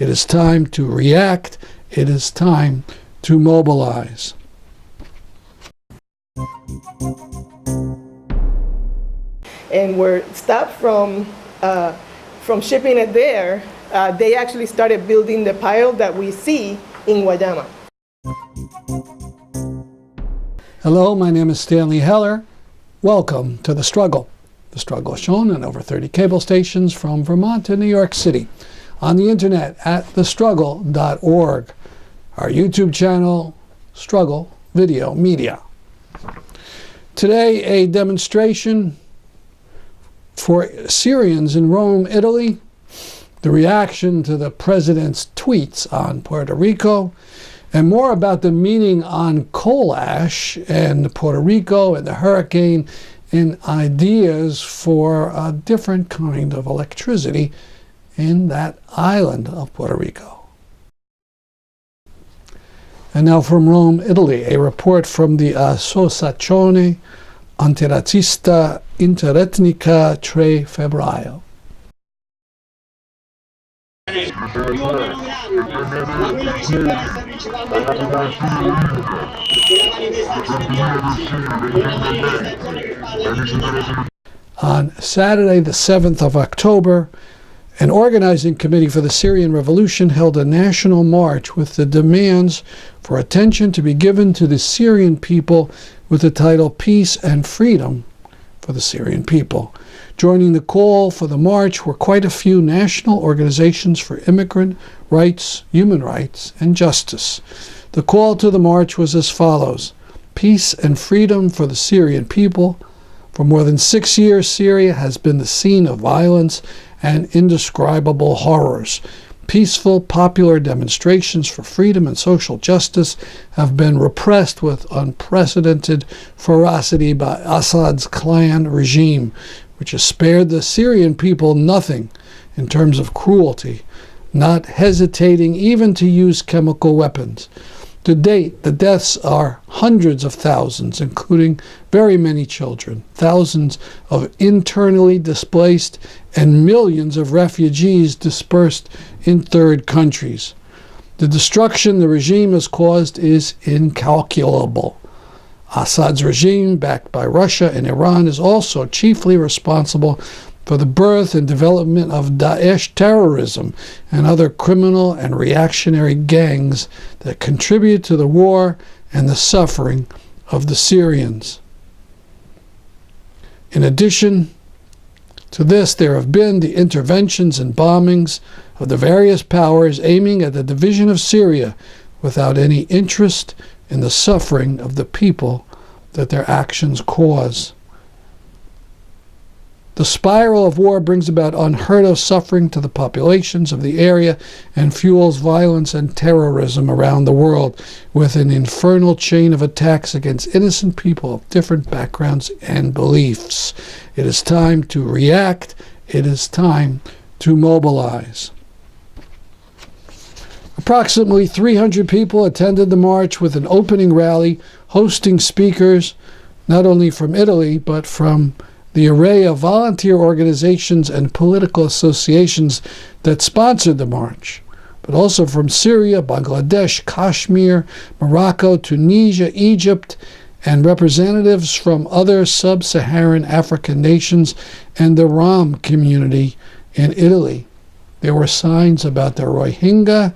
It is time to react. It is time to mobilize. And were stopped from shipping it there, they actually started building the pile that we see in Guayama. Hello, my name is Stanley Heller. Welcome to The Struggle. The Struggle is shown on over 30 cable stations from Vermont to New York City, on the internet at thestruggle.org, our YouTube channel, Struggle Video Media. Today, a demonstration for Syrians in Rome, Italy, the reaction to the president's tweets on Puerto Rico, and more about the meaning on coal ash and Puerto Rico and the hurricane, and ideas for a different kind of electricity in that island of Puerto Rico. And now from Rome, Italy, a report from the Associazione Antirazzista Interetnica 3 Febbraio. On Saturday, the 7th of October, an organizing committee for the Syrian Revolution held a national march with the demands for attention to be given to the Syrian people with the title Peace and Freedom for the Syrian People. Joining the call for the march were quite a few national organizations for immigrant rights, human rights, and justice. The call to the march was as follows: peace and freedom for the Syrian people. For more than 6 years, Syria has been the scene of violence and indescribable horrors. Peaceful, popular demonstrations for freedom and social justice have been repressed with unprecedented ferocity by Assad's clan regime, which has spared the Syrian people nothing in terms of cruelty, not hesitating even to use chemical weapons. To date, the deaths are hundreds of thousands, including very many children, thousands of internally displaced, and millions of refugees dispersed in third countries. The destruction the regime has caused is incalculable. Assad's regime, backed by Russia and Iran, is also chiefly responsible for the birth and development of Daesh terrorism and other criminal and reactionary gangs that contribute to the war and the suffering of the Syrians. In addition to this, there have been the interventions and bombings of the various powers aiming at the division of Syria without any interest in the suffering of the people that their actions cause. The spiral of war brings about unheard of suffering to the populations of the area and fuels violence and terrorism around the world with an infernal chain of attacks against innocent people of different backgrounds and beliefs. It is time to react. It is time to mobilize. Approximately 300 people attended the march with an opening rally hosting speakers not only from Italy but from the array of volunteer organizations and political associations that sponsored the march, but also from Syria, Bangladesh, Kashmir, Morocco, Tunisia, Egypt, and representatives from other sub-Saharan African nations and the Rom community in Italy. There were signs about the Rohingya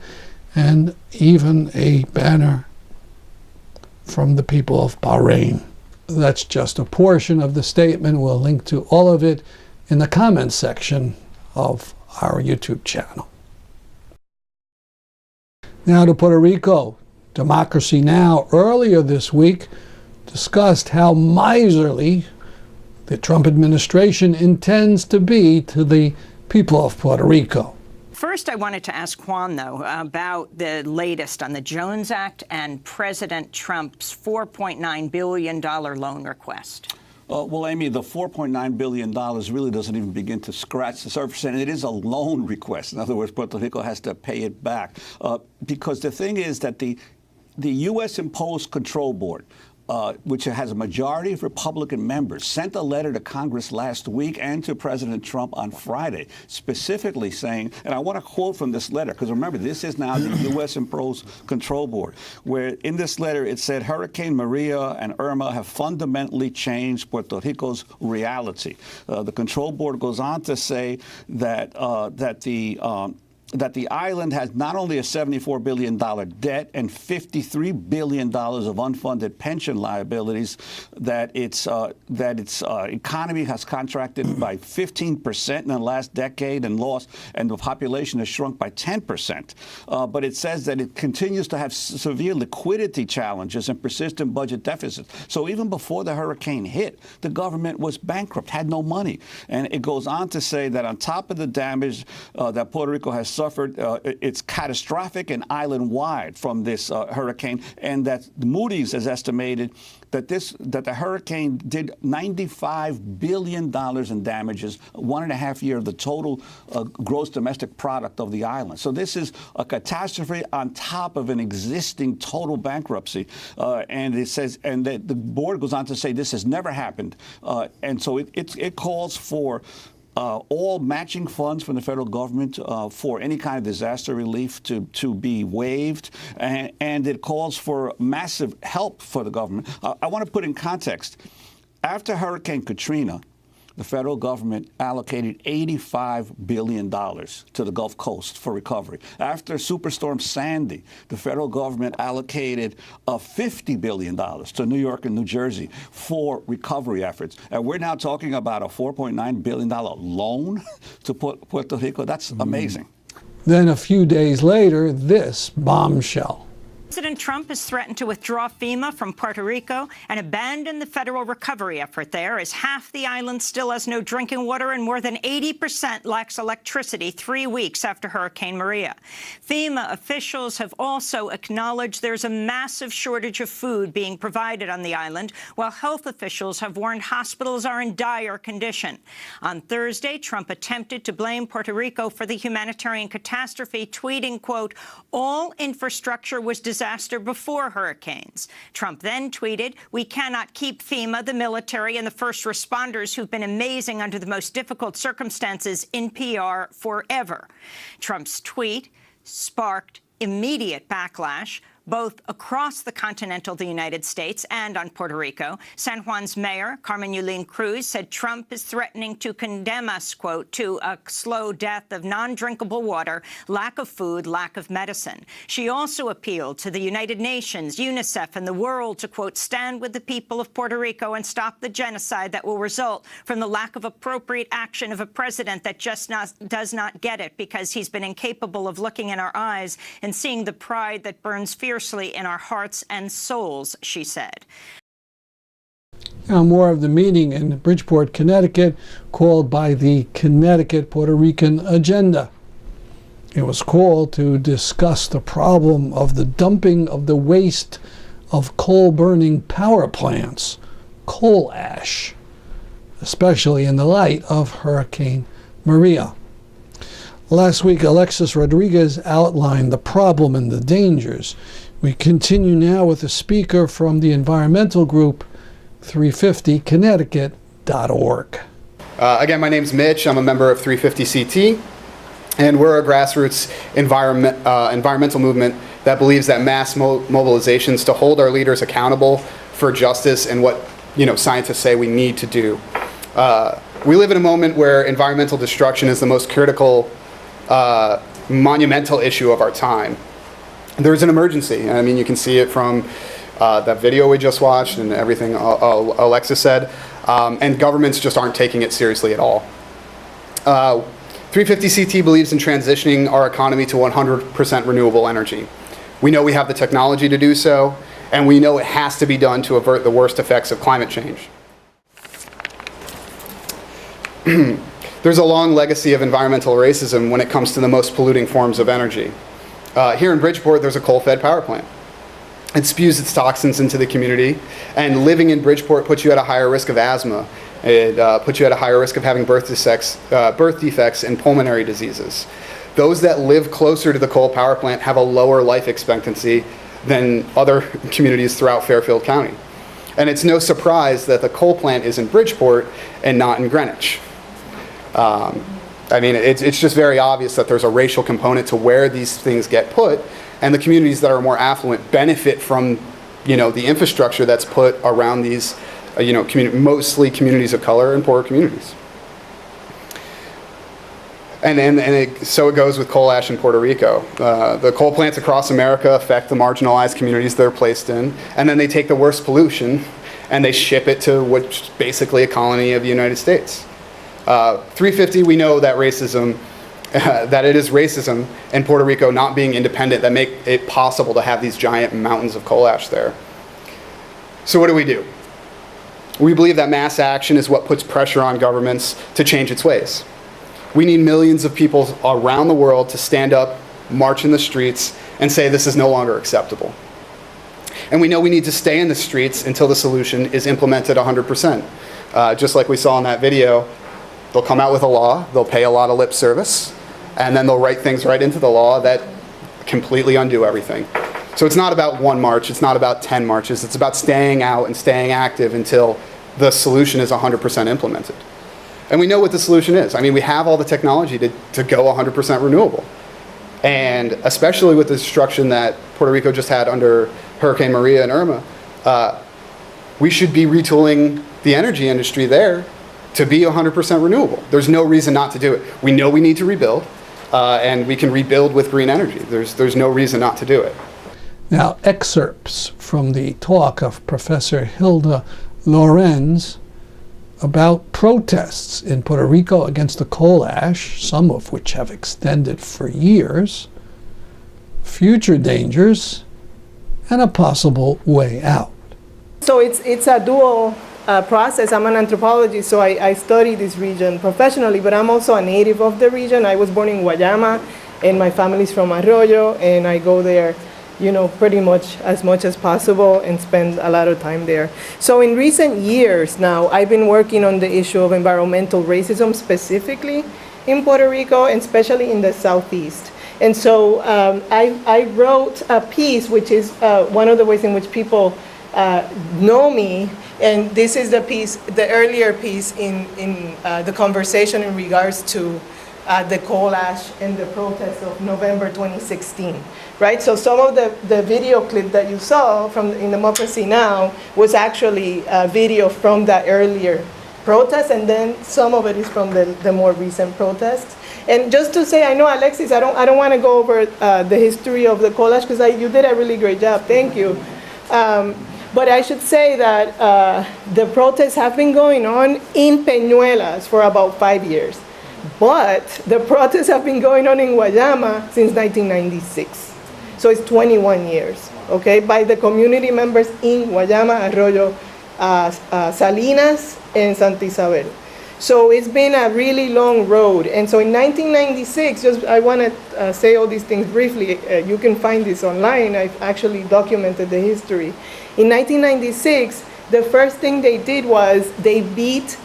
and even a banner from the people of Bahrain. That's just a portion of the statement. We'll link to all of it in the comments section of our YouTube channel. Now to Puerto Rico. Democracy Now! Earlier this week discussed how miserly the Trump administration intends to be to the people of Puerto Rico. First, I wanted to ask Juan, though, about the latest on the Jones Act and President Trump's $4.9 billion loan request. Well, Amy, the $4.9 billion really doesn't even begin to scratch the surface, and it is a loan request. In other words, Puerto Rico has to pay it back. Because the thing is that the U.S. imposed control board which has a majority of Republican members, sent a letter to Congress last week and to President Trump on Friday, specifically saying, and I want to quote from this letter, because remember, this is now the U.S. Imposed Control Board, where in this letter it said Hurricane Maria and Irma have fundamentally changed Puerto Rico's reality. The Control Board goes on to say that that the island has not only a $74 billion debt and $53 billion of unfunded pension liabilities, that its economy has contracted by 15% in the last decade and the population has shrunk by 10%. But it says that it continues to have severe liquidity challenges and persistent budget deficits. So even before the hurricane hit, the government was bankrupt, had no money. And it goes on to say that on top of the damage that Puerto Rico has suffered, it's catastrophic and island-wide from this hurricane, and that Moody's has estimated that the hurricane did $95 billion in damages, 1.5 years of the total gross domestic product of the island. So this is a catastrophe on top of an existing total bankruptcy, and it says, and the board goes on to say this has never happened, and so it calls for all matching funds from the federal government for any kind of disaster relief to be waived, and it calls for massive help for the government. I want to put in context. After Hurricane Katrina, the federal government allocated $85 billion to the Gulf Coast for recovery. After Superstorm Sandy, the federal government allocated $50 billion to New York and New Jersey for recovery efforts. And we're now talking about a $4.9 billion loan to Puerto Rico. That's amazing. Then a few days later, this bombshell. President Trump has threatened to withdraw FEMA from Puerto Rico and abandon the federal recovery effort there, as half the island still has no drinking water and more than 80% lacks electricity 3 weeks after Hurricane Maria. FEMA officials have also acknowledged there's a massive shortage of food being provided on the island, while health officials have warned hospitals are in dire condition. On Thursday, Trump attempted to blame Puerto Rico for the humanitarian catastrophe, tweeting, quote, "All infrastructure was disaster before hurricanes." Trump then tweeted, "We cannot keep FEMA, the military, and the first responders who've been amazing under the most difficult circumstances in PR forever." Trump's tweet sparked immediate backlash, both across the continental United States and on Puerto Rico. San Juan's mayor, Carmen Yulín Cruz, said Trump is threatening to condemn us, quote, to a slow death of non-drinkable water, lack of food, lack of medicine. She also appealed to the United Nations, UNICEF, and the world to, quote, stand with the people of Puerto Rico and stop the genocide that will result from the lack of appropriate action of a president that just does not get it because he's been incapable of looking in our eyes and seeing the pride that burns fiercely in our hearts and souls, she said. Now, more of the meeting in Bridgeport, Connecticut, called by the Connecticut Puerto Rican Agenda. It was called to discuss the problem of the dumping of the waste of coal-burning power plants, coal ash, especially in the light of Hurricane Maria. Last week, Alexis Rodriguez outlined the problem and the dangers. We continue now with a speaker from the environmental group 350connecticut.org. Again, my name's Mitch. I'm a member of 350CT, and we're a grassroots environmental movement that believes that mass mobilizations to hold our leaders accountable for justice and what scientists say we need to do. We live in a moment where environmental destruction is the most critical, monumental issue of our time. There's an emergency. I mean, you can see it from that video we just watched and everything Alexa said, and governments just aren't taking it seriously at all. 350CT believes in transitioning our economy to 100% renewable energy. We know we have the technology to do so, and we know it has to be done to avert the worst effects of climate change. There's a long legacy of environmental racism when it comes to the most polluting forms of energy. Here in Bridgeport, there's a coal-fed power plant. It spews its toxins into the community, and living in Bridgeport puts you at a higher risk of asthma. It puts you at a higher risk of having birth defects and pulmonary diseases. Those that live closer to the coal power plant have a lower life expectancy than other communities throughout Fairfield County. And it's no surprise that the coal plant is in Bridgeport and not in Greenwich. I mean, it's just very obvious that there's a racial component to where these things get put, and the communities that are more affluent benefit from, the infrastructure that's put around these, mostly communities of color and poorer communities. So it goes with coal ash in Puerto Rico. The coal plants across America affect the marginalized communities they're placed in, and then they take the worst pollution and they ship it to what's basically a colony of the United States. 350, we know that racism, that it is racism in Puerto Rico not being independent that make it possible to have these giant mountains of coal ash there. So what do? We believe that mass action is what puts pressure on governments to change its ways. We need millions of people around the world to stand up, march in the streets, and say this is no longer acceptable. And we know we need to stay in the streets until the solution is implemented 100%. Just like we saw in that video, they'll come out with a law, they'll pay a lot of lip service, and then they'll write things right into the law that completely undo everything. So it's not about one march, it's not about 10 marches, it's about staying out and staying active until the solution is 100% implemented. And we know what the solution is. I mean, we have all the technology to go 100% renewable. And especially with the destruction that Puerto Rico just had under Hurricane Maria and Irma, we should be retooling the energy industry there to be 100% renewable. There's no reason not to do it. We know we need to rebuild, and we can rebuild with green energy. There's no reason not to do it. Now, excerpts from the talk of Professor Hilda Lloréns about protests in Puerto Rico against the coal ash, some of which have extended for years, future dangers, and a possible way out. So it's a dual process. I'm an anthropologist, so I study this region professionally, but I'm also a native of the region. I was born in Guayama, and my family's from Arroyo, and I go there pretty much as possible and spend a lot of time there. So in recent years now, I've been working on the issue of environmental racism specifically in Puerto Rico, and especially in the Southeast. And so I wrote a piece, which is one of the ways in which people know me, and this is the earlier piece in the conversation in regards to the coal ash and the protests of November 2016, right? So some of the video clip that you saw in Democracy Now! Was actually a video from that earlier protest, and then some of it is from the more recent protests. And just to say, I know, Alexis, I don't want to go over the history of the coal ash, because you did a really great job, thank you. But I should say that the protests have been going on in Peñuelas for about 5 years. But the protests have been going on in Guayama since 1996. So it's 21 years, okay, by the community members in Guayama, Arroyo, Salinas, and Santa Isabel. So it's been a really long road. And so in 1996, I want to say all these things briefly. You can find this online. I've actually documented the history. In 1996, the first thing they did was they beat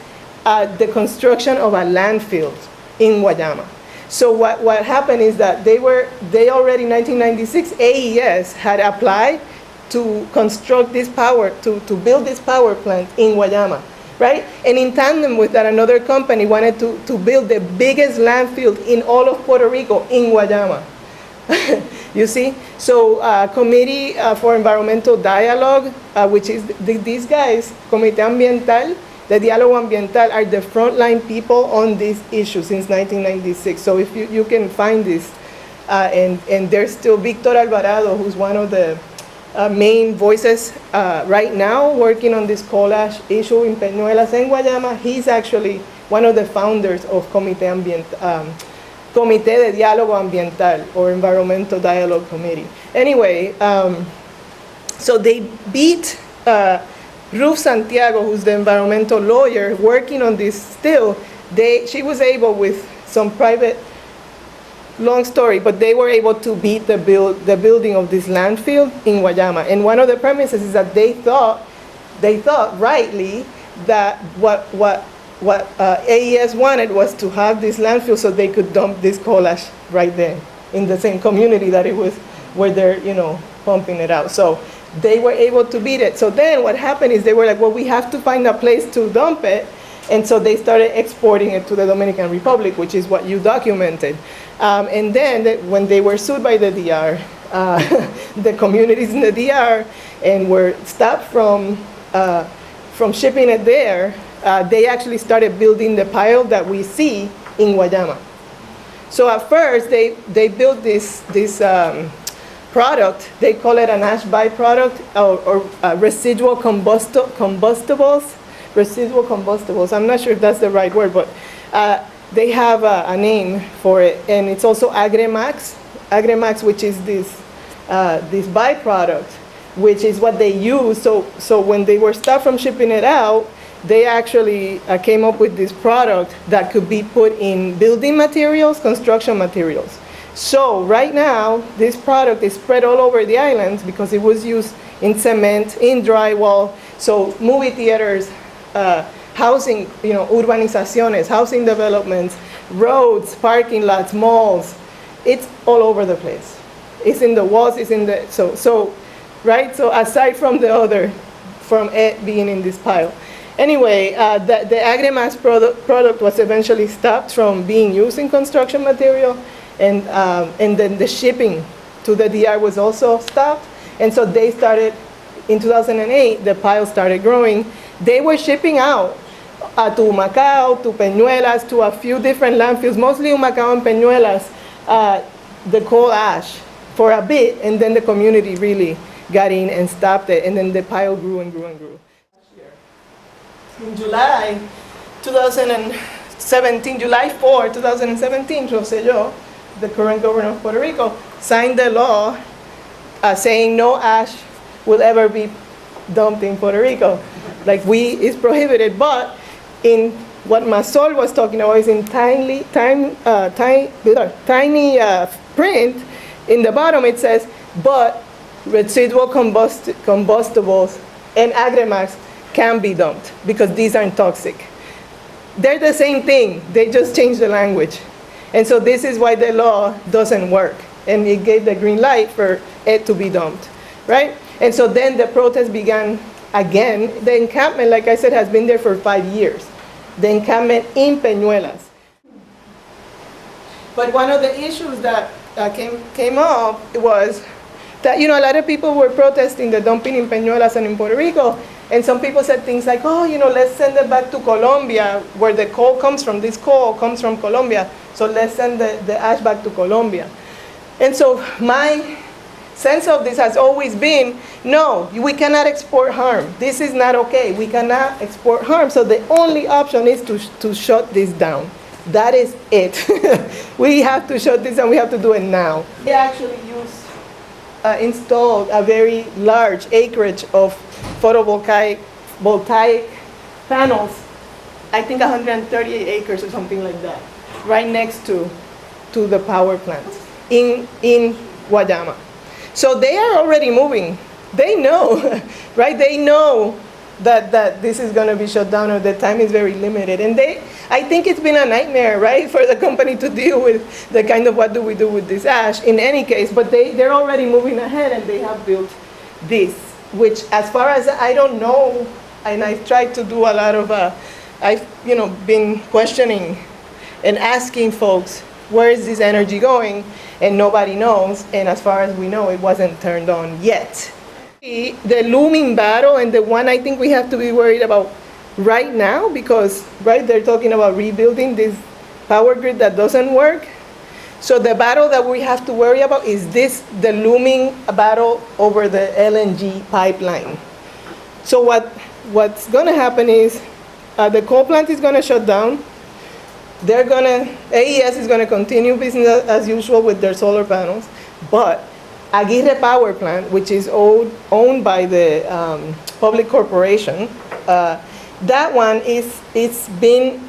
the construction of a landfill in Guayama. So what happened is that they already in 1996, AES had applied to construct this to build this power plant in Guayama, right? And in tandem with that, another company wanted to build the biggest landfill in all of Puerto Rico in Guayama. You see? So Committee for Environmental Dialogue, which is these guys, Comité Ambiental, the Diálogo Ambiental, are the frontline people on this issue since 1996. So if you can find this, and there's still Victor Alvarado, who's one of the main voices right now working on this coal ash issue in Peñuelas and Guayama. He's actually one of the founders of Comité de Diálogo Ambiental, or Environmental Dialogue Committee. Anyway, so they beat Ruth Santiago, who's the environmental lawyer working on this still. She was able, with some private, long story, but they were able to beat the building of this landfill in Guayama. And one of the premises is that they thought rightly that what AES wanted was to have this landfill so they could dump this coal ash right there in the same community that it was, where they're pumping it out. So they were able to beat it. So then what happened is they were like, well, we have to find a place to dump it. And so they started exporting it to the Dominican Republic, which is what you documented. And then when they were sued by the DR, the communities in the DR, and were stopped from shipping it there, they actually started building the pile that we see in Guayama. So at first, they built this product. They call it an ash byproduct or residual combustibles. Residual combustibles. I'm not sure if that's the right word, but they have a name for it, and it's also agremax. Agremax, which is this byproduct, which is what they use. So when they were stopped from shipping it out, they actually came up with this product that could be put in building materials, construction materials. So right now, this product is spread all over the islands because it was used in cement, in drywall, so movie theaters, housing, urbanizaciones, housing developments, roads, parking lots, malls. It's all over the place. It's in the walls, it's in the, right? So aside from from it being in this pile. Anyway, the agremax product was eventually stopped from being used in construction material, and then the shipping to the DR was also stopped. And so they started, in 2008, the pile started growing. They were shipping out to Humacao, to Peñuelas, to a few different landfills, mostly Humacao and Peñuelas, the coal ash for a bit, and then the community really got in and stopped it, and then the pile grew and grew and grew. In July 2017, July 4, 2017, Rosselló, the current governor of Puerto Rico, signed the law saying no ash will ever be dumped in Puerto Rico. It's prohibited, but in what Masol was talking about is in tiny print, in the bottom it says, but residual combustibles and agremax can be dumped because these aren't toxic. They're the same thing, they just changed the language. And so this is why the law doesn't work. And it gave the green light for it to be dumped, right? And so then the protest began again. The encampment, like I said, has been there for 5 years. The encampment in Peñuelas. But one of the issues that came up was that, a lot of people were protesting the dumping in Peñuelas and in Puerto Rico. And some people said things like, let's send it back to Colombia, where the coal comes from. This coal comes from Colombia, so let's send the ash back to Colombia. And so my sense of this has always been, no, we cannot export harm. This is not okay. We cannot export harm. So the only option is to shut this down. That is it. We have to shut this down. We have to do it now. They actually installed a very large acreage of photovoltaic panels, I think 138 acres or something like that, right next to the power plant in Guayama. So they are already moving. They know, right? They know that this is going to be shut down, or the time is very limited. And I think it's been a nightmare, right, for the company to deal with the kind of what do we do with this ash in any case. But they're already moving ahead, and they have built this, which, as far as I don't know, and I've tried to do a lot of, I've been questioning and asking folks, where is this energy going? And nobody knows. And as far as we know, it wasn't turned on yet. The looming battle, and the one I think we have to be worried about right now, because they're talking about rebuilding this power grid that doesn't work. So the battle that we have to worry about is the looming battle over the LNG pipeline. So what's going to happen is the coal plant is going to shut down. AES is going to continue business as usual with their solar panels, but Aguirre Power Plant, which is owned by the public corporation, that one it's been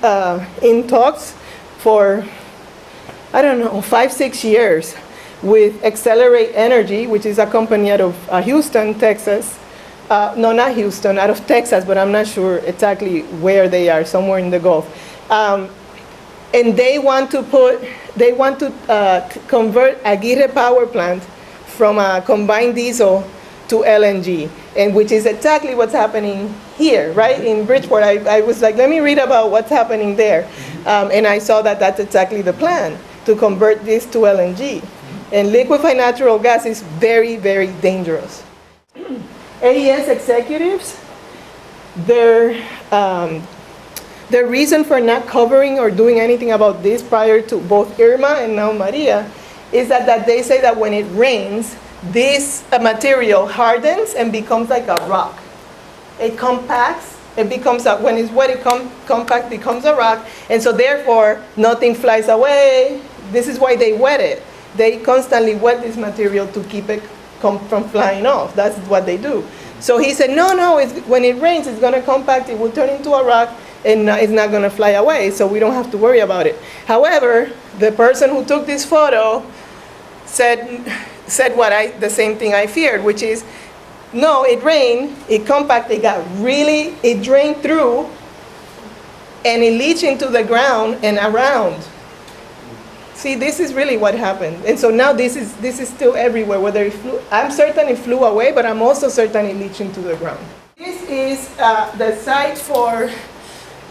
in talks for, 5-6 years with Accelerate Energy, which is a company out of Houston, Texas. No, not Houston, out of Texas, but I'm not sure exactly where they are, somewhere in the Gulf. And they want to convert Aguirre Power Plant from a combined diesel to LNG, and which is exactly what's happening here, right? In Bridgeport, I was like, let me read about what's happening there. And I saw that that's exactly the plan, to convert this to LNG. And liquefied natural gas is very, very dangerous. AES executives, their reason for not covering or doing anything about this prior to both Irma and now Maria is that they say that when it rains, this material hardens and becomes like a rock. It compacts, it becomes a, when it's wet, it compact becomes a rock, and so therefore nothing flies away. This is why they wet it. They constantly wet this material to keep it from flying off. That's what they do. So he said, no, when it rains, it's going to compact, it will turn into a rock, and it's not going to fly away, so we don't have to worry about it. However, the person who took this photo said the same thing I feared, which is, no, it rained, it compacted, it drained through, and it leached into the ground and around. See, this is really what happened. And so now this is still everywhere, whether it flew, I'm certain it flew away, but I'm also certain it leached into the ground. This is the site for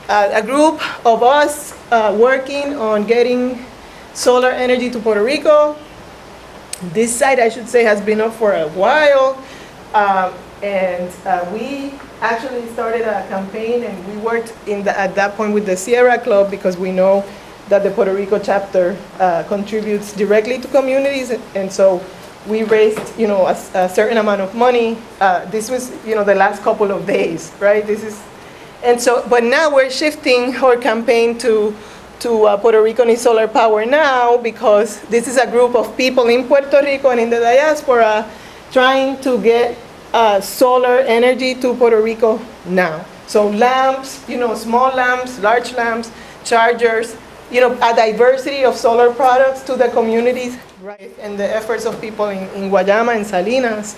a group of us working on getting solar energy to Puerto Rico. This site, I should say, has been up for a while. We actually started a campaign, and we worked at that point with the Sierra Club, because we know that the Puerto Rico chapter contributes directly to communities, and so we raised, a certain amount of money. This was, the last couple of days, right? But now we're shifting our campaign to Puerto Rico needs solar power now, because this is a group of people in Puerto Rico and in the diaspora trying to get solar energy to Puerto Rico now. So lamps, small lamps, large lamps, chargers, a diversity of solar products to the communities, right? And the efforts of people in Guayama and Salinas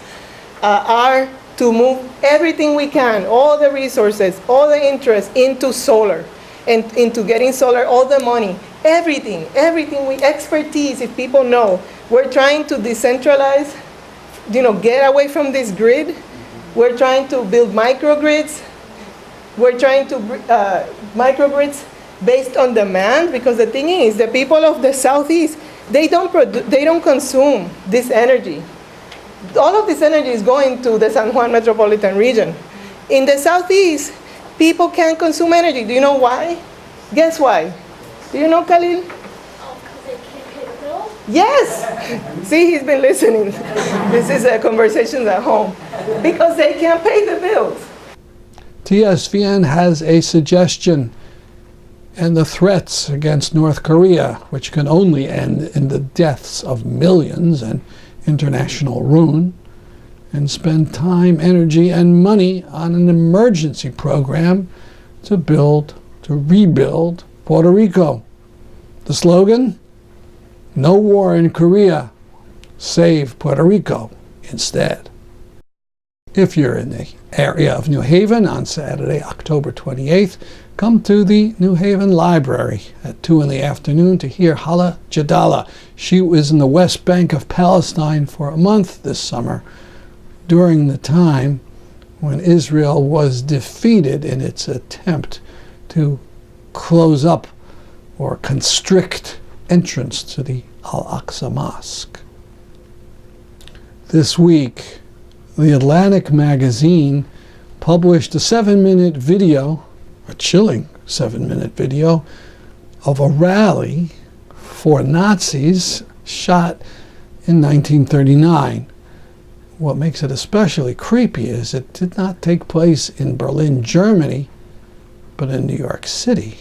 are to move everything we can, all the resources, all the interest into solar, and into getting solar, all the money, everything, expertise, if people know. We're trying to decentralize, get away from this grid. We're trying to build microgrids. We're trying to, microgrids based on demand, because the thing is, the people of the Southeast, they don't consume this energy. All of this energy is going to the San Juan metropolitan region. In the Southeast, people can't consume energy. Do you know why? Guess why? Do you know, Khalil? Oh, because they can't pay the bill? Yes! See, he's been listening. This is a conversation at home. Because they can't pay the bills. TSVN has a suggestion, and the threats against North Korea, which can only end in the deaths of millions and international ruin, and spend time, energy, and money on an emergency program to rebuild Puerto Rico. The slogan? No war in Korea. Save Puerto Rico instead. If you're in the area of New Haven on Saturday, October 28th, come to the New Haven Library at 2 in the afternoon to hear Hala Jadala. She was in the West Bank of Palestine for a month this summer, during the time when Israel was defeated in its attempt to close up or constrict entrance to the Al-Aqsa Mosque. This week, The Atlantic magazine published a 7-minute video, a chilling 7-minute video, of a rally for Nazis shot in 1939. What makes it especially creepy is it did not take place in Berlin, Germany, but in New York City.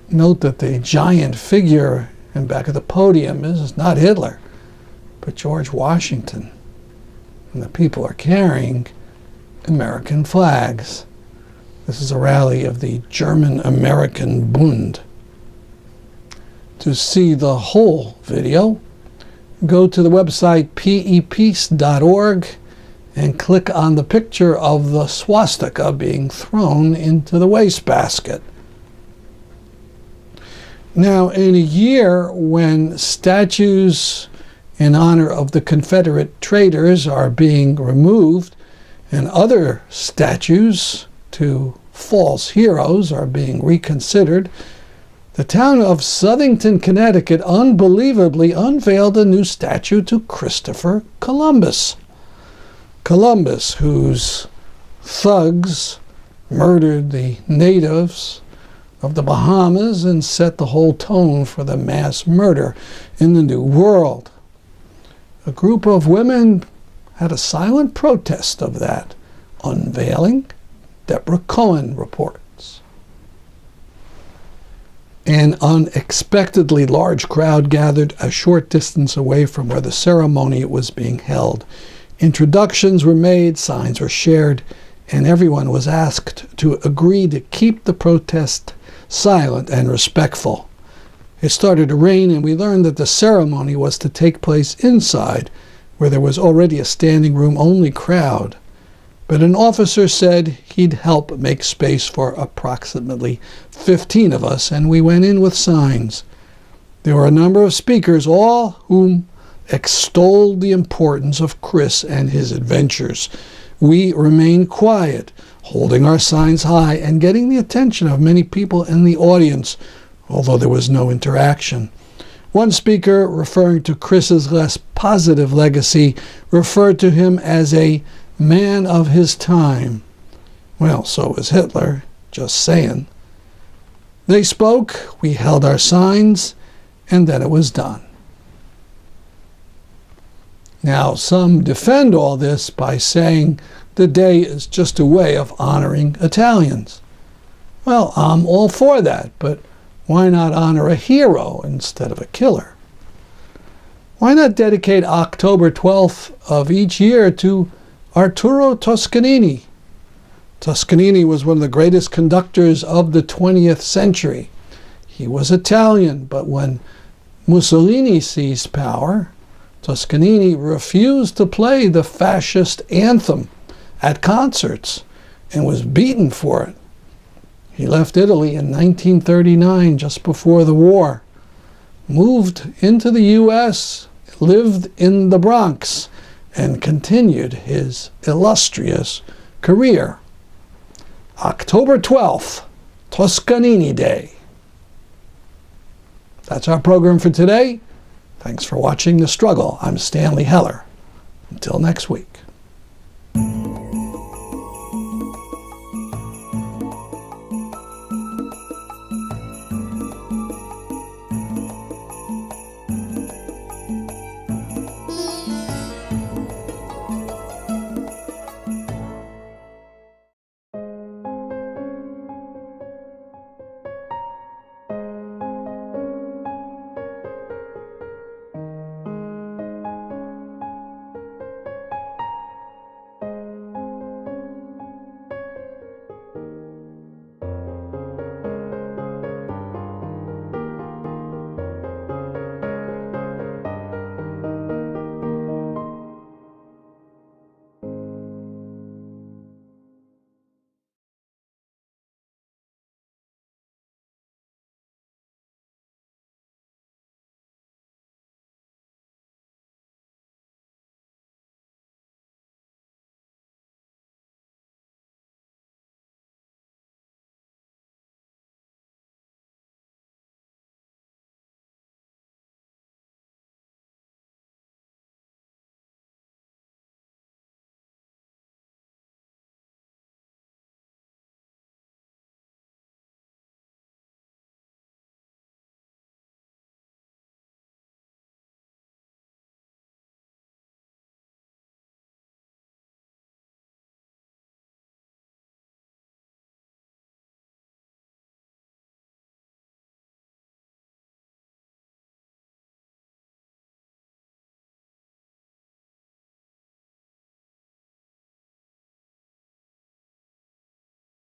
Note that the giant figure in back of the podium is not Hitler, but George Washington. And the people are carrying American flags. This is a rally of the German-American Bund. To see the whole video, go to the website peace.org and click on the picture of the swastika being thrown into the wastebasket. Now, in a year when statues in honor of the Confederate traitors are being removed, and other statues to false heroes are being reconsidered, the town of Southington, Connecticut, unbelievably unveiled a new statue to Christopher Columbus. Columbus, whose thugs murdered the natives of the Bahamas and set the whole tone for the mass murder in the New World. A group of women had a silent protest of that unveiling, Deborah Cohen reports. An unexpectedly large crowd gathered a short distance away from where the ceremony was being held. Introductions were made, signs were shared, and everyone was asked to agree to keep the protest silent and respectful. It started to rain, and we learned that the ceremony was to take place inside, where there was already a standing room only crowd. But an officer said he'd help make space for approximately 15 of us, and we went in with signs. There were a number of speakers, all whom extolled the importance of Chris and his adventures. We remained quiet, holding our signs high and getting the attention of many people in the audience, although there was no interaction. One speaker, referring to Chris's less positive legacy, referred to him as a man of his time. Well, so was Hitler, just saying. They spoke, we held our signs, and then it was done. Now, some defend all this by saying the day is just a way of honoring Italians. Well, I'm all for that, but why not honor a hero instead of a killer? Why not dedicate October 12th of each year to Arturo Toscanini? Toscanini was one of the greatest conductors of the 20th century. He was Italian, but when Mussolini seized power, Toscanini refused to play the fascist anthem at concerts and was beaten for it. He left Italy in 1939, just before the war, moved into the U.S., lived in the Bronx, and continued his illustrious career. October 12th, Toscanini Day. That's our program for today. Thanks for watching The Struggle. I'm Stanley Heller. Until next week.